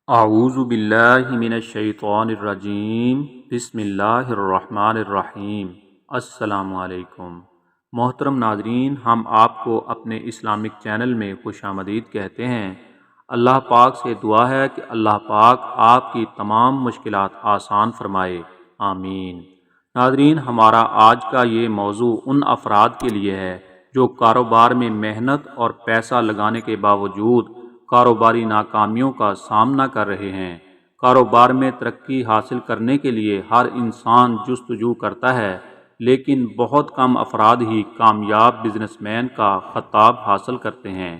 اعوذ باللہ من الشیطان الرجیم بسم اللہ الرحمن الرحیم۔ السلام علیکم محترم ناظرین، ہم آپ کو اپنے اسلامک چینل میں خوش آمدید کہتے ہیں۔ اللہ پاک سے دعا ہے کہ اللہ پاک آپ کی تمام مشکلات آسان فرمائے، آمین۔ ناظرین، ہمارا آج کا یہ موضوع ان افراد کے لیے ہے جو کاروبار میں محنت اور پیسہ لگانے کے باوجود کاروباری ناکامیوں کا سامنا کر رہے ہیں۔ کاروبار میں ترقی حاصل کرنے کے لیے ہر انسان جستجو کرتا ہے، لیکن بہت کم افراد ہی کامیاب بزنس مین کا خطاب حاصل کرتے ہیں۔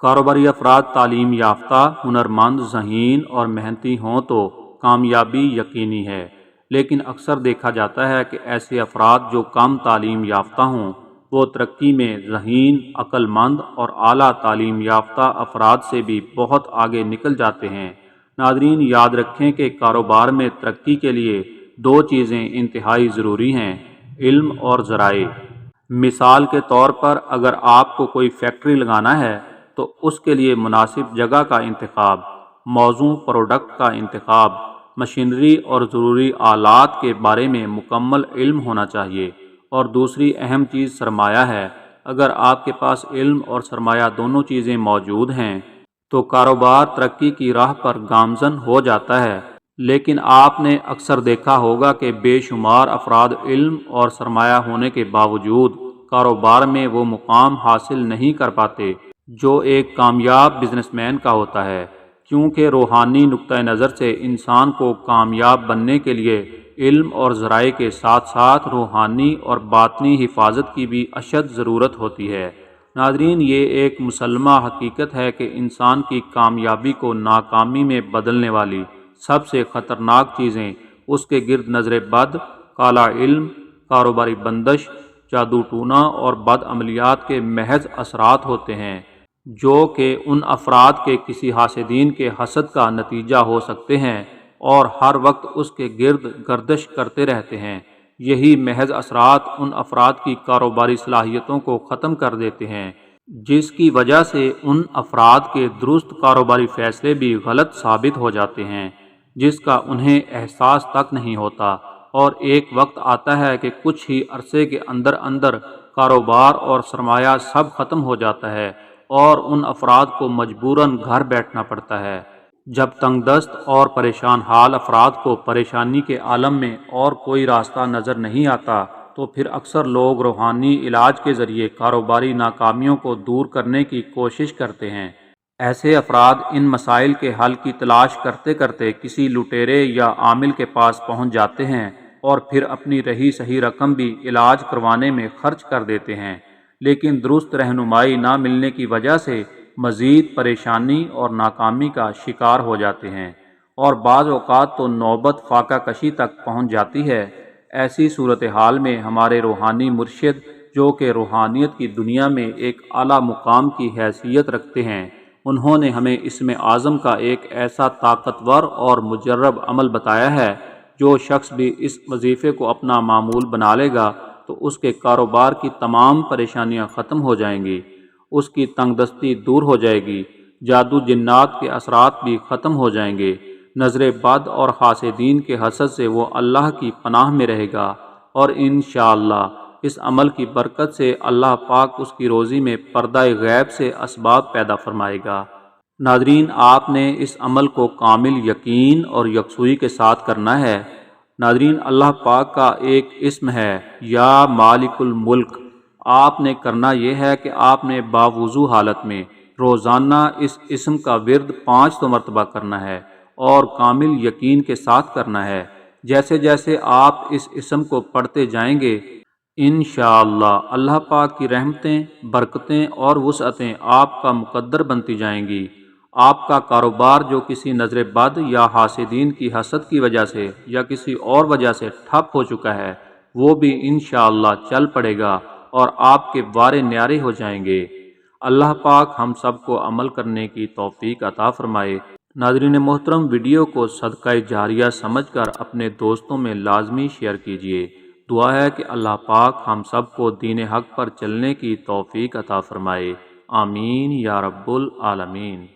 کاروباری افراد تعلیم یافتہ، ہنرمند، ذہین اور محنتی ہوں تو کامیابی یقینی ہے، لیکن اکثر دیکھا جاتا ہے کہ ایسے افراد جو کم تعلیم یافتہ ہوں وہ ترقی میں ذہین، عقل مند اور اعلیٰ تعلیم یافتہ افراد سے بھی بہت آگے نکل جاتے ہیں۔ ناظرین، یاد رکھیں کہ کاروبار میں ترقی کے لیے دو چیزیں انتہائی ضروری ہیں: علم اور ذرائع۔ مثال کے طور پر اگر آپ کو کوئی فیکٹری لگانا ہے تو اس کے لیے مناسب جگہ کا انتخاب، موزوں پروڈکٹ کا انتخاب، مشینری اور ضروری آلات کے بارے میں مکمل علم ہونا چاہیے۔ اور دوسری اہم چیز سرمایہ ہے۔ اگر آپ کے پاس علم اور سرمایہ دونوں چیزیں موجود ہیں تو کاروبار ترقی کی راہ پر گامزن ہو جاتا ہے۔ لیکن آپ نے اکثر دیکھا ہوگا کہ بے شمار افراد علم اور سرمایہ ہونے کے باوجود کاروبار میں وہ مقام حاصل نہیں کر پاتے جو ایک کامیاب بزنس مین کا ہوتا ہے، کیونکہ روحانی نقطہ نظر سے انسان کو کامیاب بننے کے لیے علم اور ذرائع کے ساتھ ساتھ روحانی اور باطنی حفاظت کی بھی اشد ضرورت ہوتی ہے۔ ناظرین، یہ ایک مسلمہ حقیقت ہے کہ انسان کی کامیابی کو ناکامی میں بدلنے والی سب سے خطرناک چیزیں اس کے گرد نظر بد، کالا علم، کاروباری بندش، جادو ٹونا اور بد عملیات کے محض اثرات ہوتے ہیں، جو کہ ان افراد کے کسی حاسدین کے حسد کا نتیجہ ہو سکتے ہیں اور ہر وقت اس کے گرد گردش کرتے رہتے ہیں۔ یہی محض اثرات ان افراد کی کاروباری صلاحیتوں کو ختم کر دیتے ہیں، جس کی وجہ سے ان افراد کے درست کاروباری فیصلے بھی غلط ثابت ہو جاتے ہیں، جس کا انہیں احساس تک نہیں ہوتا۔ اور ایک وقت آتا ہے کہ کچھ ہی عرصے کے اندر اندر کاروبار اور سرمایہ سب ختم ہو جاتا ہے اور ان افراد کو مجبوراً گھر بیٹھنا پڑتا ہے۔ جب تنگ دست اور پریشان حال افراد کو پریشانی کے عالم میں اور کوئی راستہ نظر نہیں آتا تو پھر اکثر لوگ روحانی علاج کے ذریعے کاروباری ناکامیوں کو دور کرنے کی کوشش کرتے ہیں۔ ایسے افراد ان مسائل کے حل کی تلاش کرتے کرتے کسی لٹیرے یا عامل کے پاس پہنچ جاتے ہیں اور پھر اپنی رہی سہی رقم بھی علاج کروانے میں خرچ کر دیتے ہیں، لیکن درست رہنمائی نہ ملنے کی وجہ سے مزید پریشانی اور ناکامی کا شکار ہو جاتے ہیں، اور بعض اوقات تو نوبت فاقہ کشی تک پہنچ جاتی ہے۔ ایسی صورتحال میں ہمارے روحانی مرشد، جو کہ روحانیت کی دنیا میں ایک اعلیٰ مقام کی حیثیت رکھتے ہیں، انہوں نے ہمیں اسم اعظم کا ایک ایسا طاقتور اور مجرب عمل بتایا ہے، جو شخص بھی اس وظیفے کو اپنا معمول بنا لے گا تو اس کے کاروبار کی تمام پریشانیاں ختم ہو جائیں گی، اس کی تنگ دستی دور ہو جائے گی، جادو جنات کے اثرات بھی ختم ہو جائیں گے، نظر بد اور حاسدین کے حسد سے وہ اللہ کی پناہ میں رہے گا، اور انشاءاللہ اس عمل کی برکت سے اللہ پاک اس کی روزی میں پردہ غیب سے اسباب پیدا فرمائے گا۔ ناظرین، آپ نے اس عمل کو کامل یقین اور یکسوئی کے ساتھ کرنا ہے۔ ناظرین، اللہ پاک کا ایک اسم ہے یا مالک الملک۔ آپ نے کرنا یہ ہے کہ آپ نے باوضو حالت میں روزانہ اس اسم کا ورد 5 مرتبہ کرنا ہے اور کامل یقین کے ساتھ کرنا ہے۔ جیسے جیسے آپ اس اسم کو پڑھتے جائیں گے، انشاءاللہ اللہ پاک کی رحمتیں، برکتیں اور وسعتیں آپ کا مقدر بنتی جائیں گی۔ آپ کا کاروبار جو کسی نظر بد یا حاسدین کی حسد کی وجہ سے یا کسی اور وجہ سے ٹھپ ہو چکا ہے، وہ بھی انشاءاللہ چل پڑے گا اور آپ کے وارے نیارے ہو جائیں گے۔ اللہ پاک ہم سب کو عمل کرنے کی توفیق عطا فرمائے۔ ناظرین محترم، ویڈیو کو صدقہ جاریہ سمجھ کر اپنے دوستوں میں لازمی شیئر کیجیے۔ دعا ہے کہ اللہ پاک ہم سب کو دین حق پر چلنے کی توفیق عطا فرمائے، آمین یا رب العالمین۔